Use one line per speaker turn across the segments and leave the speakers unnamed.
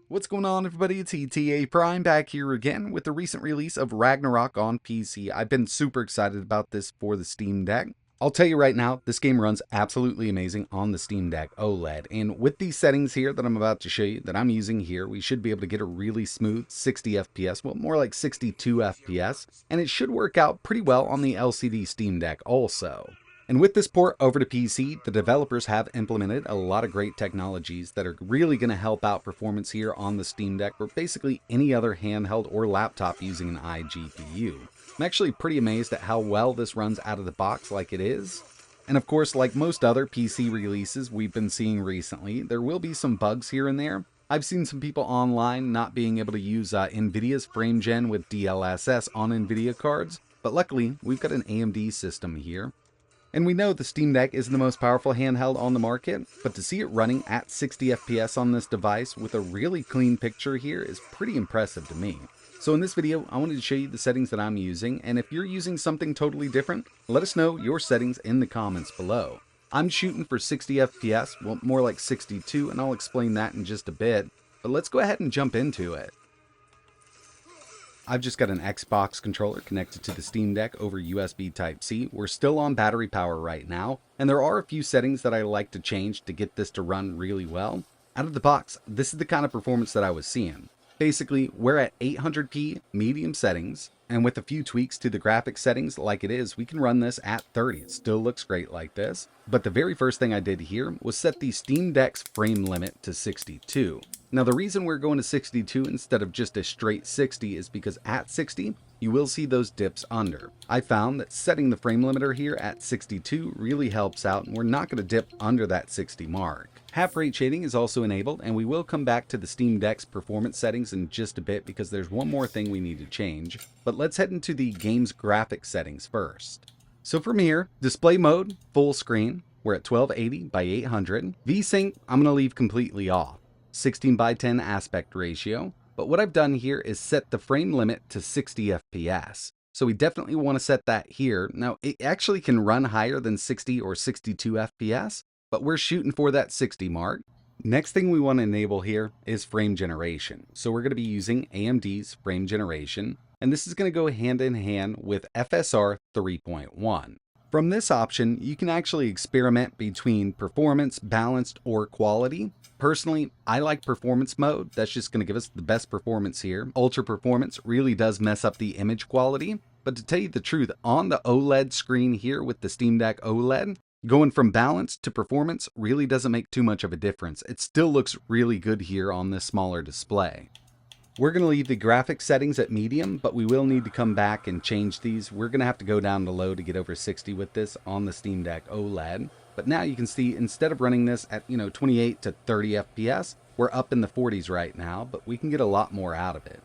What's going on, everybody? It's etaprime back here again with the recent release of Ragnarok on PC. I've been super excited about this for the Steam Deck. I'll tell you right now, this game runs absolutely amazing on the Steam Deck OLED. And with these settings here that I'm about to show you, that I'm using here, we should be able to get a really smooth 60 FPS, well, more like 62 FPS. And it should work out pretty well on the LCD Steam Deck also. And with this port over to PC, the developers have implemented a lot of great technologies that are really going to help out performance here on the Steam Deck or basically any other handheld or laptop using an iGPU. I'm actually pretty amazed at how well this runs out of the box like it is. And of course, like most other PC releases we've been seeing recently, there will be some bugs here and there. I've seen some people online not being able to use NVIDIA's frame gen with DLSS on NVIDIA cards, but luckily we've got an AMD system here. And we know the Steam Deck isn't the most powerful handheld on the market, but to see it running at 60 FPS on this device with a really clean picture here is pretty impressive to me. So in this video, I wanted to show you the settings that I'm using, and if you're using something totally different, let us know your settings in the comments below. I'm shooting for 60 FPS, well, more like 62, and I'll explain that in just a bit, but let's go ahead and jump into it. I've just got an Xbox controller connected to the Steam Deck over USB Type-C. We're still on battery power right now, and there are a few settings that I like to change to get this to run really well. Out of the box, this is the kind of performance that I was seeing. Basically, we're at 800p medium settings, and with a few tweaks to the graphics settings like it is, we can run this at 30. It still looks great like this. But the very first thing I did here was set the Steam Deck's frame limit to 62. Now the reason we're going to 62 instead of just a straight 60 is because at 60, you will see those dips under. I found that setting the frame limiter here at 62 really helps out, and we're not going to dip under that 60 mark. Half rate shading is also enabled, and we will come back to the Steam Deck's performance settings in just a bit because there's one more thing we need to change. But let's head into the game's graphics settings first. So from here, display mode, full screen, we're at 1280 by 800. VSync, I'm going to leave completely off. 16 by 10 aspect ratio, but what I've done here is set the frame limit to 60 FPS. So we definitely want to set that here. Now it actually can run higher than 60 or 62 FPS, but we're shooting for that 60 mark. Next thing we want to enable here is frame generation. So we're going to be using AMD's frame generation, and this is going to go hand in hand with FSR 3.1. From this option, you can actually experiment between performance, balanced, or quality. Personally, I like performance mode. That's just going to give us the best performance here. Ultra performance really does mess up the image quality. But to tell you the truth, on the OLED screen here with the Steam Deck OLED, going from balanced to performance really doesn't make too much of a difference. It still looks really good here on this smaller display. We're going to leave the graphics settings at medium, but we will need to come back and change these. We're going to have to go down to low to get over 60 with this on the Steam Deck OLED. But now you can see instead of running this at 28 to 30 FPS, we're up in the 40s right now, but we can get a lot more out of it.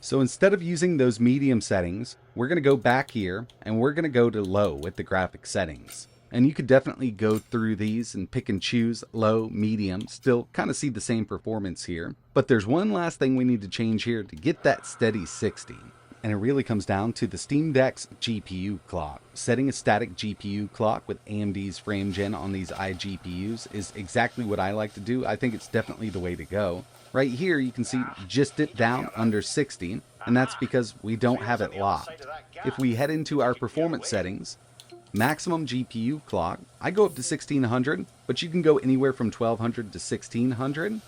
So instead of using those medium settings, we're going to go back here and we're going to go to low with the graphic settings. And you could definitely go through these and pick and choose low, medium, still kind of see the same performance here. But there's one last thing we need to change here to get that steady 60. And it really comes down to the Steam Deck's GPU clock. Setting a static GPU clock with AMD's frame gen on these iGPUs is exactly what I like to do. I think it's definitely the way to go. Right here you can see just it down under 60, and that's because we don't have it locked. If we head into our performance settings, maximum GPU clock, I go up to 1600, but you can go anywhere from 1200 to 1600.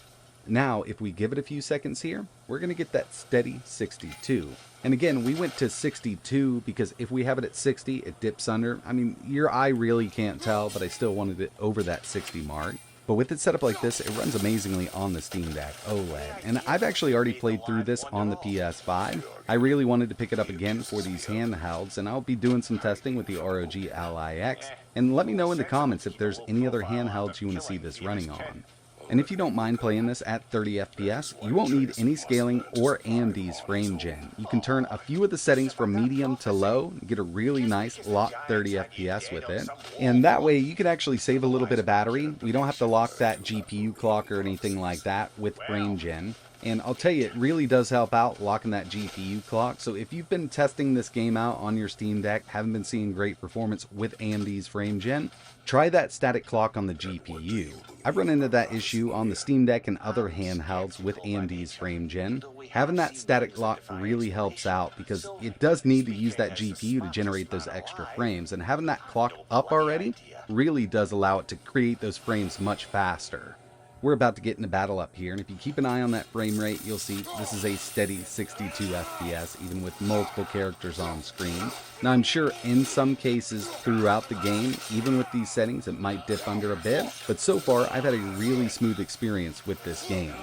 Now, if we give it a few seconds here, we're going to get that steady 62. And again, we went to 62 because if we have it at 60, it dips under. I mean, your eye really can't tell, but I still wanted it over that 60 mark. But with it set up like this, it runs amazingly on the Steam Deck OLED. And I've actually already played through this on the PS5. I really wanted to pick it up again for these handhelds, and I'll be doing some testing with the ROG Ally X. And let me know in the comments if there's any other handhelds you want to see this running on. And if you don't mind playing this at 30 FPS, you won't need any scaling or AMD's frame gen. You can turn a few of the settings from medium to low and get a really nice locked 30 FPS with it. And that way you can actually save a little bit of battery. We don't have to lock that GPU clock or anything like that with frame gen. And I'll tell you, it really does help out locking that GPU clock. So if you've been testing this game out on your Steam Deck, haven't been seeing great performance with AMD's frame gen, try that static clock on the GPU. I've run into that issue on the Steam Deck and other handhelds with AMD's frame gen. Having that static lock really helps out because it does need to use that GPU to generate those extra frames, and having that clock up already really does allow it to create those frames much faster. We're about to get in a battle up here, and if you keep an eye on that frame rate, you'll see this is a steady 62 FPS, even with multiple characters on screen. Now, I'm sure in some cases throughout the game, even with these settings, it might dip under a bit, but so far, I've had a really smooth experience with this game.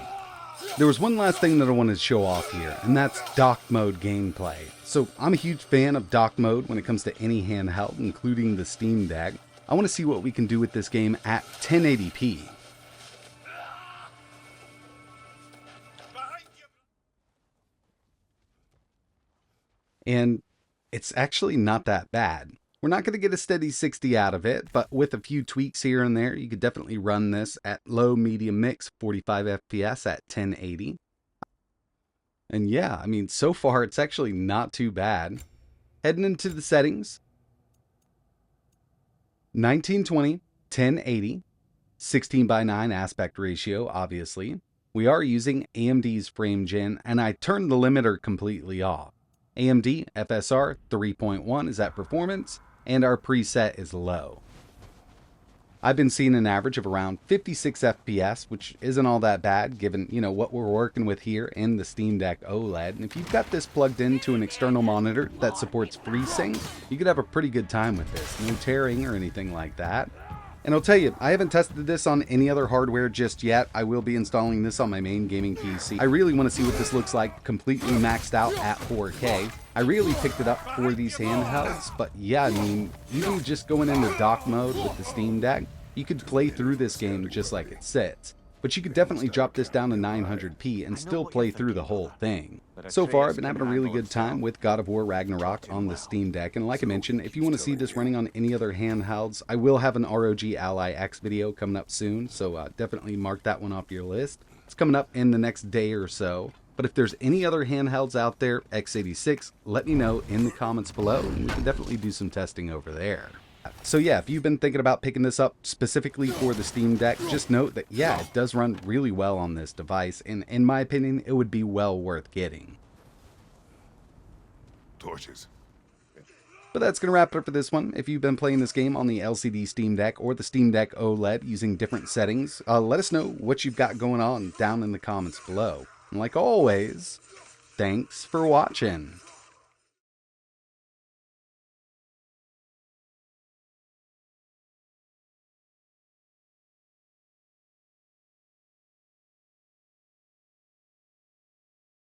There was one last thing that I wanted to show off here, and that's dock mode gameplay. So, I'm a huge fan of dock mode when it comes to any handheld, including the Steam Deck. I want to see what we can do with this game at 1080p. And it's actually not that bad. We're not going to get a steady 60 out of it, but with a few tweaks here and there, you could definitely run this at low, medium mix, 45 FPS at 1080. And yeah, I mean, so far it's actually not too bad. Heading into the settings, 1920, 1080, 16:9 aspect ratio, obviously. We are using AMD's frame gen, and I turned the limiter completely off. AMD FSR 3.1 is at performance, and our preset is low. I've been seeing an average of around 56 FPS, which isn't all that bad given, what we're working with here in the Steam Deck OLED. And if you've got this plugged into an external monitor that supports FreeSync, you could have a pretty good time with this. No tearing or anything like that. And I'll tell you, I haven't tested this on any other hardware just yet. I will be installing this on my main gaming PC. I really want to see what this looks like completely maxed out at 4K. I really picked it up for these handhelds, but yeah, I mean, even just going into dock mode with the Steam Deck, you could play through this game just like it sits. But you could definitely drop this down to 900p and still play through the whole thing. So far, I've been having a really good time with God of War Ragnarok on the Steam Deck, and like I mentioned, if you want to see this running on any other handhelds, I will have an ROG Ally X video coming up soon, so definitely mark that one off your list. It's coming up in the next day or so. But if there's any other handhelds out there, x86, let me know in the comments below, and we can definitely do some testing over there. So yeah, if you've been thinking about picking this up specifically for the Steam Deck, just note that yeah, it does run really well on this device, and in my opinion, it would be well worth getting.
Torches.
But that's going to wrap it up for this one. If you've been playing this game on the LCD Steam Deck or the Steam Deck OLED using different settings, let us know what you've got going on down in the comments below. And like always, thanks for watching.